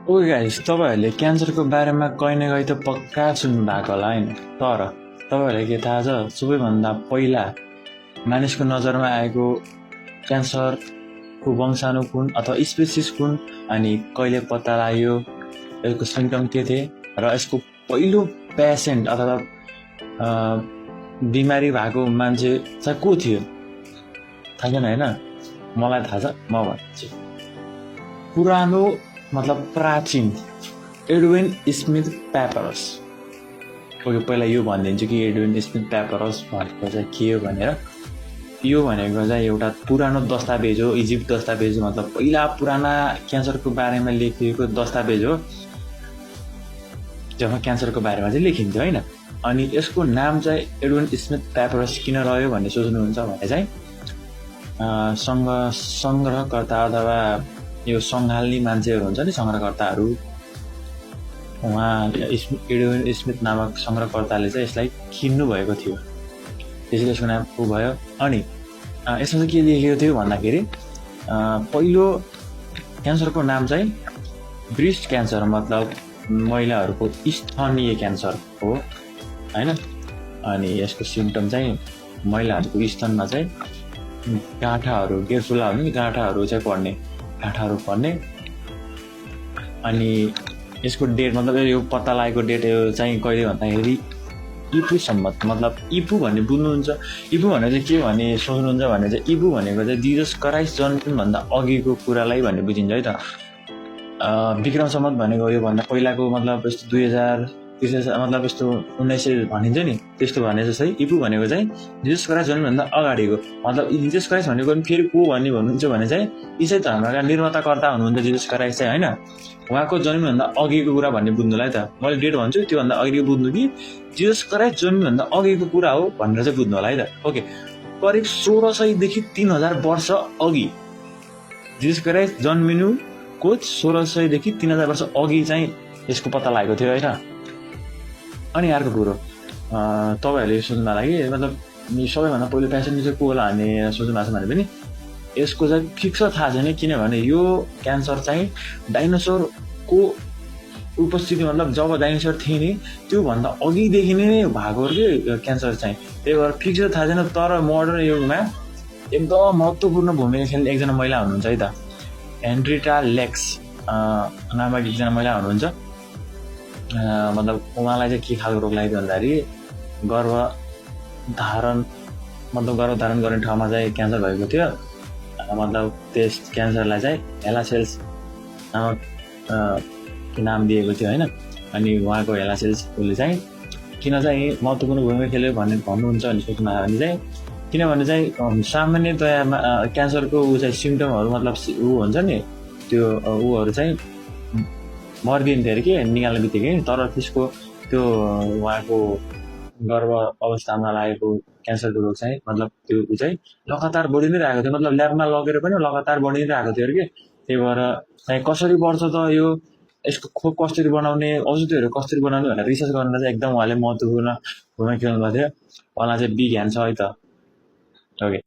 Okay guys, तपाईँहरूले क्यान्सरको बारेमा कहीँ न कहीँ त पक्का सुन्नु भएको होला होइन। तर तपाईँहरूलाई के थाहा छ, सबैभन्दा पहिला मानिसको नजरमा आएको क्यान्सरको वंशाणु कुन अथवा स्पेसिस कुन, अनि कहिले पत्ता लाग्यो, यसको सिम्टम के थिए र यसको पहिलो पेसेन्ट अथवा बिमारी भएको मान्छे चाहिँ को थियो थाहा छैन होइन। मलाई थाहा छ, म भन्छु। पुरानो मतलब प्राचीन एडविन स्मिथ पेपरस। ओके, पहिला यो भनिदिन्छु कि एडविन स्मिथ पेपरस भनेको चाहिँ के हो भनेर। यो भनेको चाहिँ एउटा पुरानो दस्तावेज हो, इजिप्ट दस्तावेज, मतलब पहिला पुराना क्यान्सरको बारेमा लेखिएको दस्तावेज हो, जसमा क्यान्सरको बारेमा चाहिँ लेखिन्थ्यो होइन। अनि यसको नाम चाहिँ एडविन स्मिथ पेपरस किन रह्यो भन्ने सोच्नुहुन्छ भने चाहिँ सङ्ग्रहकर्ता अथवा यो सङ्घाल्ने मान्छेहरू हुन्छ नि, सङ्ग्रहकर्ताहरू, उहाँ एडविन स्मिथ नामक सङ्ग्रहकर्ताले चाहिँ यसलाई किन्नु भएको थियो, त्यसैले यसको नाम ऊ भयो। अनि यसमा चाहिँ के लेखेको थियो भन्दाखेरि पहिलो क्यान्सरको नाम चाहिँ ब्रेस्ट क्यान्सर, मतलब महिलाहरूको स्तनीय क्यान्सर हो होइन। अनि यसको सिम्टम चाहिँ महिलाहरूको स्तनमा चाहिँ गाँठाहरू, गेर्फुला हुने गाँठाहरू चाहिँ पर्ने, गाँठाहरू पर्ने। अनि यसको डेट, मतलब यो पत्ता लागेको डेट चाहिँ कहिले भन्दाखेरि इपु सम्मत, मतलब इपु भन्ने बुझ्नुहुन्छ। इपु भनेको चाहिँ के भने सोच्नुहुन्छ भने चाहिँ इपु भनेको चाहिँ जिजस क्राइस्ट जन्मनुभन्दा अघिको कुरालाई भन्ने बुझिन्छ है त। विक्रम सम्मत भनेको योभन्दा पहिलाको, मतलब यस्तो 2000 मतलब यस्तो 1900 भनिन्छ नि, त्यस्तो भने जस्तै इपु भनेको चाहिँ जिजस क्राइस्ट जन्मभन्दा अगाडिको, मतलब जिजस क्राइस्ट भनेको फेरि को भन्ने भन्नुहुन्छ भने चाहिँ इसाई धर्मका निर्माताकर्ता हुनुहुन्छ जिजस क्राइस्ट चाहिँ होइन। उहाँको जन्मभन्दा अघिको कुरा भन्ने बुझ्नुलाई त मैले डेट भन्छु, त्योभन्दा अघिको बुझ्नु कि जिजस क्राइस्ट जन्मभन्दा अघिको कुरा हो भनेर चाहिँ बुझ्नु होला है त। ओके, करिब 1600 देखि 3000 वर्ष अघि, जिजस क्राइस्ट जन्मिनुको 1600 देखि 3000 वर्ष अघि चाहिँ यसको पत्ता लागेको थियो होइन। अनि अर्को कुरो तपाईँहरूले सोच्नु लागि, मतलब सबैभन्दा पहिलो पेसेन्ट चाहिँ को होला भन्ने सोच्नु भएको छ भने पनि यसको चाहिँ फिक्स थाहा छैन, किनभने यो क्यान्सर चाहिँ डाइनोसरको उपस्थिति, मतलब जब डाइनोसर थिए नि त्योभन्दा अघिदेखि नै भएको के क्यान्सर चाहिँ, त्यही भएर फिक्स थाहा छैन। तर मोडर्न युगमा एकदम महत्त्वपूर्ण भूमिका खेल्ने एकजना महिला हुनुहुन्छ है त, हेनरिटा लेक्स नामक एकजना महिला हुनुहुन्छ। मतलब उहाँलाई चाहिँ के खालको रोग लाग्यो भन्दाखेरि गर्भधारण गर्ने ठाउँमा चाहिँ क्यान्सर भएको थियो। मतलब त्यस क्यान्सरलाई चाहिँ हेला सेल्स नामक नाम दिएको थियो होइन। अनि उहाँको हेला सेल्सले चाहिँ किन चाहिँ महत्त्वपूर्ण भूमिका खेल्यो भन्ने भन्नुहुन्छ भने सोच्नु भने चाहिँ, किनभने चाहिँ सामान्यतया क्यान्सरको ऊ चाहिँ सिम्टमहरू, मतलब ऊ हुन्छ नि त्यो ऊहरू चाहिँ मर्दिन्थ्यो अरे के निकाल्ने बित्तिकै। तर त्यसको त्यो उहाँको गर्भ अवस्थामा लागेको क्यान्सरको रोग चाहिँ, मतलब त्यो ऊ चाहिँ लगातार बढी नै रहेको थियो, मतलब ल्याबमा लगेर पनि लगातार बढी नै रहेको थियो अरे के। त्यही भएर चाहिँ कसरी बढ्छ त यो, यसको खोप कसरी बनाउने, औषधिहरू कसरी बनाउने भनेर रिसर्च गर्न चाहिँ एकदम उहाँले महत्त्वपूर्ण भूमिका खेल्नु भएको थियो। उहाँलाई चाहिँ बिग ह्यान्ड छ है त। ओके।